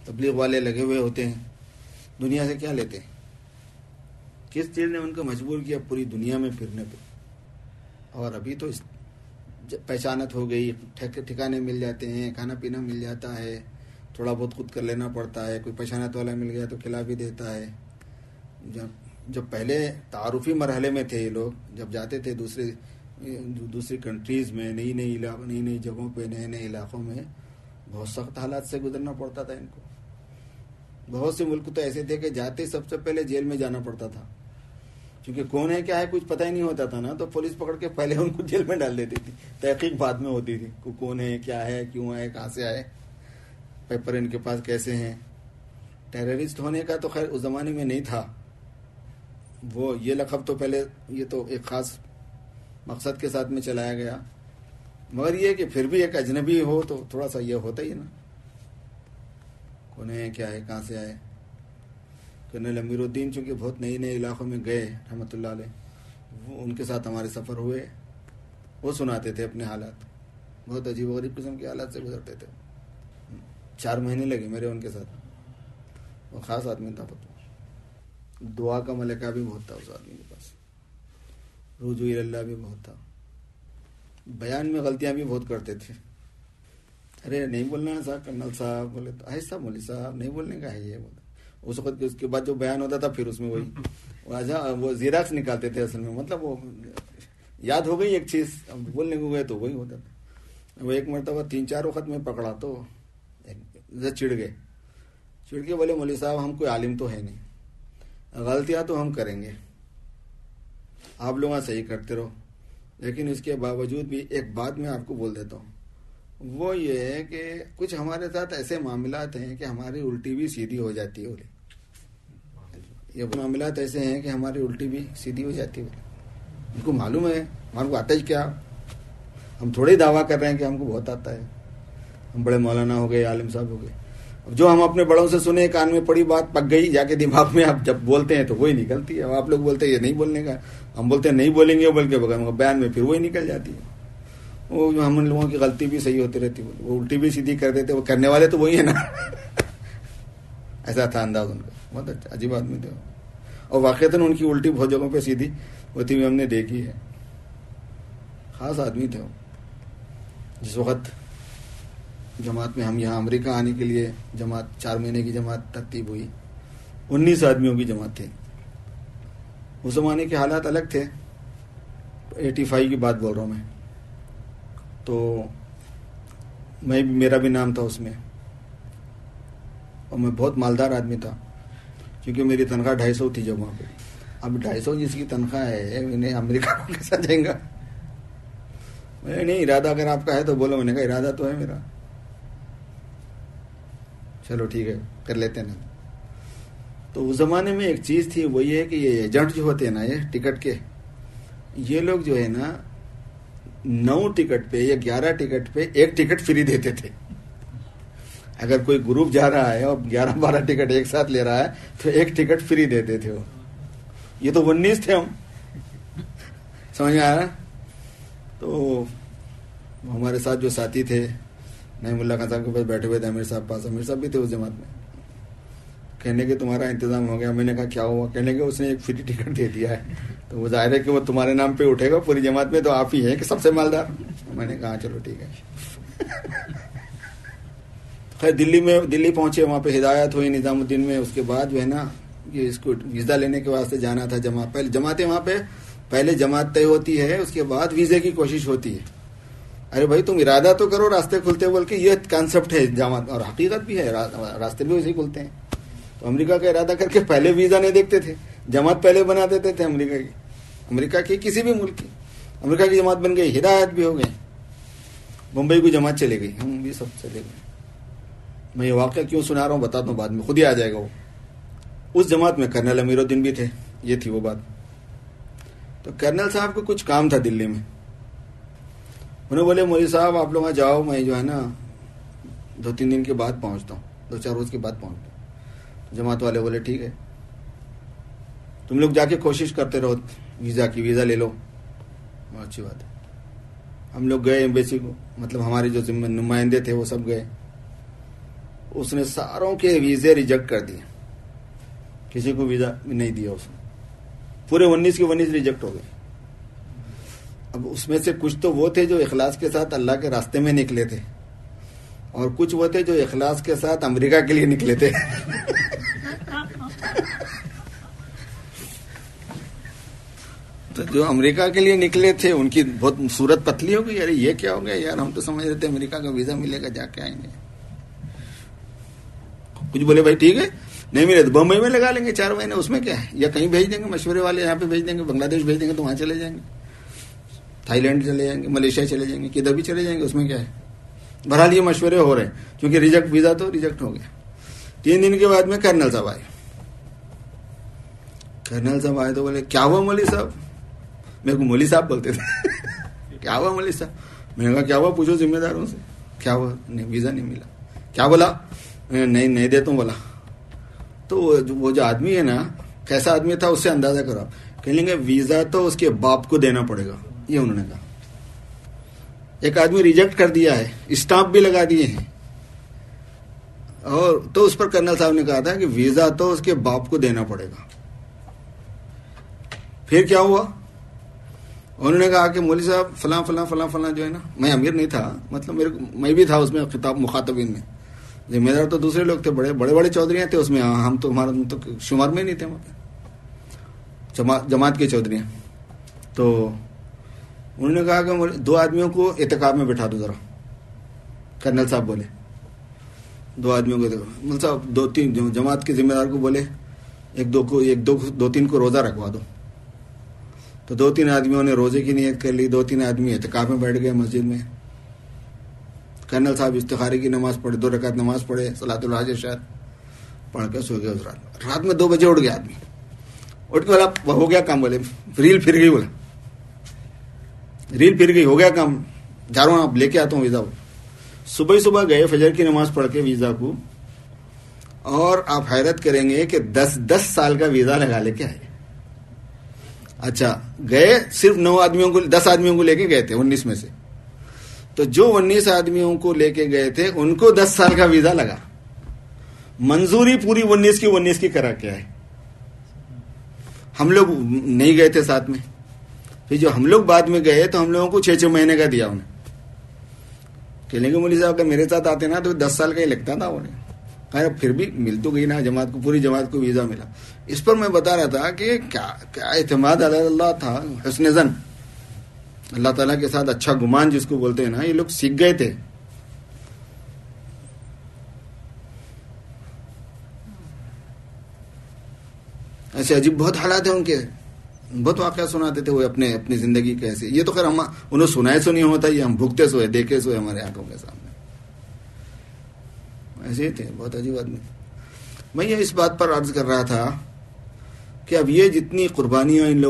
تبلیغ والے لگے ہوئے ہوتے ہیں، دنیا سے کیا لیتے ہیں؟ کس چیز نے ان کو مجبور کیا پوری دنیا میں پھرنے پہ؟ اور ابھی تو پہچانت ہو گئی، ٹھکانے مل جاتے ہیں، کھانا پینا مل جاتا ہے، تھوڑا بہت خود کر لینا پڑتا ہے، کوئی پہچانت والا مل گیا تو کھلا بھی دیتا ہے۔ جب پہلے تعارفی مرحلے میں تھے یہ لوگ، جب جاتے تھے دوسری کنٹریز میں، نئی جگہوں پہ، نئے نئے علاقوں میں، بہت سخت حالات سے گزرنا پڑتا تھا ان کو۔ بہت سے ملک تو ایسے تھے کہ جاتے سب سے پہلے جیل میں جانا پڑتا تھا، کیونکہ کون ہے کیا ہے کچھ پتہ ہی نہیں ہوتا تھا نا، تو پولیس پکڑ کے پہلے ان کو جیل میں ڈال دیتی تھی، تحقیق بعد میں ہوتی تھی کہ کون ہے، کیا ہے، کیوں آئے، کہاں سے آئے، پیپر ان کے پاس کیسے ہیں۔ ٹیررسٹ ہونے کا تو خیر اس زمانے میں نہیں تھا، وہ یہ لقب تو پہلے، یہ تو ایک خاص مقصد کے ساتھ میں چلایا گیا، مگر یہ کہ پھر بھی ایک اجنبی ہو تو تھوڑا سا یہ ہوتا ہی نا، کون ہے، کیا ہے، کہاں سے آئے۔ کرنل امیر الدین چونکہ بہت نئے نئے علاقوں میں گئے رحمۃ اللہ علیہ، وہ ان کے ساتھ ہمارے سفر ہوئے، وہ سناتے تھے اپنے حالات، بہت عجیب و غریب قسم کے حالات سے گزرتے تھے۔ 4 مہینے لگے میرے ان کے ساتھ، وہ خاص آدمی تھا، دعا کا ملکہ بھی بہت تھا اس آدمی کے پاس، رجوع اللہ بھی بہت تھا، بیان میں غلطیاں بھی بہت کرتے تھے۔ ارے نہیں بولنا ہے صاحب، کرنل صاحب بولے تو ایسا مولوی صاحب نہیں بولنے کا ہے یہ بولے، اس وقت اس کے بعد جو بیان ہوتا تھا پھر اس میں وہی وہ زیراکس نکالتے تھے، اصل میں مطلب وہ یاد ہو گئی ایک چیز، بولنے کو گئے تو وہی ہوتا تھا۔ وہ ایک مرتبہ 3-4 وقت میں پکڑا تو چڑ کے بولے مولوی صاحب ہم کوئی عالم تو ہے نہیں، غلطیاں تو ہم کریں گے، آپ لوگ صحیح کرتے رہو، لیکن اس کے باوجود بھی ایک بات میں آپ کو بول دیتا ہوں، وہ یہ ہے کہ کچھ ہمارے ساتھ ایسے معاملات ہیں کہ ہماری الٹی بھی سیدھی ہو جاتی ہے، بولے یہ معاملات ایسے ہیں کہ ہماری الٹی بھی سیدھی ہو جاتی ہے، ان کو معلوم ہے، ہمارے کو آتا ہی کیا، ہم تھوڑے ہی دعویٰ کر رہے ہیں کہ ہم کو بہت آتا ہے، ہم بڑے مولانا ہو گئے، عالم صاحب ہو گئے، اب جو ہم اپنے بڑوں سے سنے کان میں پڑی بات پک گئی جا کے دماغ میں، اب جب بولتے ہیں تو وہی نکلتی ہے۔ اب آپ لوگ بولتے ہیں یہ نہیں بولنے کا، ہم بولتے ہیں نہیں بولیں گے، بلکہ بیان میں پھر وہی نکل جاتی ہے۔ وہ ہم ان لوگوں کی غلطی بھی صحیح ہوتی رہتی، وہ الٹی بھی سیدھی کر دیتے، وہ کرنے والے تو وہی ہیں نا۔ ایسا تھا انداز ان کا، بہت اچھا عجیب آدمی تھے، اور واقعتاً ان کی الٹی بہت جگہوں پہ سیدھی ہوتی ہوئی ہم نے دیکھی ہے، خاص آدمی تھے وہ۔ جس وقت جماعت میں ہم یہاں امریکہ آنے کے لیے جماعت 4 مہینے کی جماعت ترتیب ہوئی، 19 آدمیوں کی جماعت تھی۔ اس زمانے کے حالات الگ تھے، 85 کی بات بول رہا ہوں میں، تو میرا بھی نام تھا اس میں، اور میں بہت مالدار آدمی تھا، کیونکہ میری تنخواہ 250 تھی جب وہاں پہ۔ اب 250 جس کی تنخواہ ہے انہیں امریکہ کو کیسا جائیں گا؟ میں نہیں، ارادہ اگر آپ کا ہے تو بولو، میں نے کہا ارادہ تو ہے میرا، چلو ٹھیک ہے کر لیتے ہیں۔ تو اس زمانے میں ایک چیز تھی، وہ یہ ہے کہ یہ ایجنٹ جو ہوتے ہیں نا، یہ ٹکٹ کے، یہ لوگ جو ہے نا 9 ٹکٹ پہ یا 11 ٹکٹ پہ 1 ٹکٹ فری دیتے تھے۔ اگر کوئی گروپ جا رہا ہے اور 11-12 ٹکٹ ایک ساتھ لے رہا ہے تو 1 ٹکٹ فری دیتے تھے وہ۔ یہ تو 19 تھے ہم، سمجھ میں آ رہا؟ تو ہمارے ساتھ جو ساتھی تھے، نعیم اللہ خان صاحب کے پاس بیٹھے ہوئے تھے، امیر صاحب پاس، امیر صاحب بھی تھے اس جماعت میں، کہنے کہ تمہارا انتظام ہو گیا۔ میں نے کہا کیا ہوا؟ کہنے کہ اس نے 1 فری ٹکٹ دے دیا ہے، تو وہ ظاہر ہے کہ وہ تمہارے نام پہ اٹھے گا پوری جماعت میں، تو آپ ہی ہیں کہ سب سے مالدار۔ میں نے کہا چلو ٹھیک ہے۔ خیر دلی پہنچے، وہاں پہ ہدایت ہوئی نظام الدین میں۔ اس کے بعد جو ہے نا یہ اس کو ویزا لینے کے واسطے جانا تھا جماعت، پہلے جماعتیں وہاں پہ پہلے جماعت طے ہوتی ہے، اس کے بعد ویزے کی کوشش ہوتی ہے۔ ارے بھائی تم ارادہ تو کرو، راستے کھلتے بول کے، یہ کانسیپٹ ہے جماعت، اور حقیقت بھی ہے، راستے بھی ویسے کھلتے ہیں۔ تو امریکہ کا ارادہ کر کے پہلے ویزا نہیں دیکھتے تھے، جماعت پہلے بنا دیتے تھے امریکہ کی کسی بھی ملک کی۔ امریکہ کی جماعت بن گئی، ہدایت بھی ہو گئی، بمبئی کو جماعت چلے گئی، ہم بھی سب چلے گئے۔ میں یہ واقعہ کیوں سنا رہا ہوں بتاتا ہوں، بعد میں خود ہی آ جائے گا وہ۔ اس جماعت میں کرنل امیر الدین بھی تھے، یہ تھی وہ بات۔ تو کرنل صاحب کو کچھ کام تھا دلی میں، انہوں بولے مولوی صاحب آپ لوگ جاؤ، میں جو ہے نا 2-3 دن کے بعد پہنچتا ہوں، 2-4 روز کے بعد پہنچتا ہوں۔ جماعت والے بولے ٹھیک ہے، تم لوگ جا کے کوشش کرتے رہو ویزا کی، ویزا لے لو، اچھی بات ہے۔ ہم لوگ گئے ایمبیسی کو، مطلب ہمارے جو نمائندے تھے وہ سب گئے، اس نے ساروں کے ویزے ریجیکٹ کر دیے, کسی کو ویزا نہیں دیا اس نے, پورے 19 کے 19 ریجیکٹ ہو گئے. اب اس میں سے کچھ تو وہ تھے جو اخلاص کے ساتھ اللہ کے راستے میں نکلے تھے, اور کچھ وہ تھے جو اخلاص کے ساتھ امریکہ کے لیے نکلے تھے. تو جو امریکہ کے لیے نکلے تھے ان کی بہت صورت پتلی ہو گئی, ارے یہ کیا ہو گیا یار, ہم تو سمجھ رہے تھے امریکہ کا ویزا ملے گا, جا کے آئیں گے. کچھ بولے بھائی ٹھیک ہے, نہیں ملے تو بمبئی میں لگا لیں گے 4 مہینے, اس میں کیا ہے, یا کہیں بھیج دیں گے, مشورے والے یہاں پہ بھیج دیں گے, بنگلہ دیش بھیج دیں گے تو وہاں چلے جائیں گے, تھائی لینڈ چلے جائیں گے, ملیشیا چلے جائیں گے, کدھر بھی چلے جائیں گے, اس میں کیا ہے. بہرحال یہ مشورے ہو رہے ہیں, کیونکہ ریجیکٹ ویزا تو ریجیکٹ ہو گیا. 3 دن کے بعد میں کرنل صاحب آئے. کرنل صاحب آئے تو بولے کیا ہوا مولوی صاحب, میرے کو مولوی صاحب بولتے تھے. کیا ہوا مولوی صاحب, میں نے کہا کیا ہوا پوچھو ذمہ داروں سے, کیا ہوا, نہیں ویزا نہیں ملا. کیا بولا, نہیں دیتا ہوں بولا. تو وہ جو آدمی ہے نا, کیسا آدمی تھا اس سے اندازہ کرو. کہیں گے ویزا تو اس کے باپ کو دینا پڑے گا, یہ انہوں نے کہا. ایک آدمی ریجیکٹ کر دیا ہے, اسٹامپ بھی لگا دیے ہیں, اور تو اس پر کرنل صاحب نے کہا تھا کہ ویزا تو اس کے باپ کو دینا پڑے گا. پھر کیا ہوا, انہوں نے کہا کہ مولوی صاحب فلاں فلاں فلاں فلاں جو ہے نا, میں امیر نہیں تھا, مطلب میں بھی تھا اس میں خطاب مخاطبین میں, ذمہ دار تو دوسرے لوگ تھے, بڑے بڑے چودھریاں تھے اس میں, ہم تو ہمارا تو شمار میں نہیں تھے وہاں پہ, جماعت کے چودھریاں. تو انہوں نے کہا کہ 2 آدمیوں کو اعتکاف میں بٹھا دو ذرا. کرنل صاحب بولے 2 آدمیوں کو, مطلب صاحب 2-3 جماعت کے ذمہ دار کو بولے 2-3 کو روزہ رکھوا دو. تو 2-3 آدمیوں نے روزے کی نیت کر لی, 2-3 آدمی اعتکاف میں بیٹھ گئے مسجد میں. کرنل صاحب استخارے کی نماز پڑھے, 2 رکعت نماز پڑھے, صلاۃ الحاجت شاید پڑھ کے سو گیا. اس رات میں 2 بجے اٹھ گیا آدمی, اٹھ کے بولا ہو گیا کام, بولے ریل پھر گئی, بولا ریل پھر گئی, ہو گیا کام, جا رہا ہوں آپ لے کے آتا ہوں ویزا. صبح گئے فجر کی نماز پڑھ کے ویزا کو, اور آپ حیرت کریں گے کہ 10 سال کا ویزا لگا لے کے آئے. اچھا گئے صرف 10 آدمیوں کو لے کے گئے تھے 19 میں سے. تو جو 19 آدمیوں کو لے کے گئے تھے ان کو 10 سال کا ویزا لگا, منظوری پوری 19 کی کرا کے آئے. ہم لوگ نہیں گئے تھے ساتھ میں, پھر جو ہم لوگ بعد میں گئے تو ہم لوگوں کو 6 مہینے کا دیا انہیں. کہنے کے مولوی صاحب اگر میرے ساتھ آتے نا تو 10 سال کا ہی لگتا تھا انہیں. خیر پھر بھی مل تو گئی نا جماعت کو, پوری جماعت کو ویزا ملا. اس پر میں بتا رہا تھا کہ کیا اعتماد اللہ تھا, حسن ظن, اللہ تعالیٰ کے ساتھ اچھا گمان جس کو بولتے ہیں نا, یہ لوگ سیکھ گئے تھے. ایسے عجیب بہت حالات ہیں ان کے, بہت واقعہ سناتے تھے وہ اپنی زندگی کیسے. یہ تو خیر انہوں سنائے سو نہیں ہوتا, یہ ہم بھگتے سوئے دیکھے سوئے ہمارے آنکھوں کے سامنے. ایسے ہی تھے, بہت عجیب آدمی. میں یہ اس بات پر عرض کر رہا تھا کہ اب یہ جتنی قربانیاں ان لوگ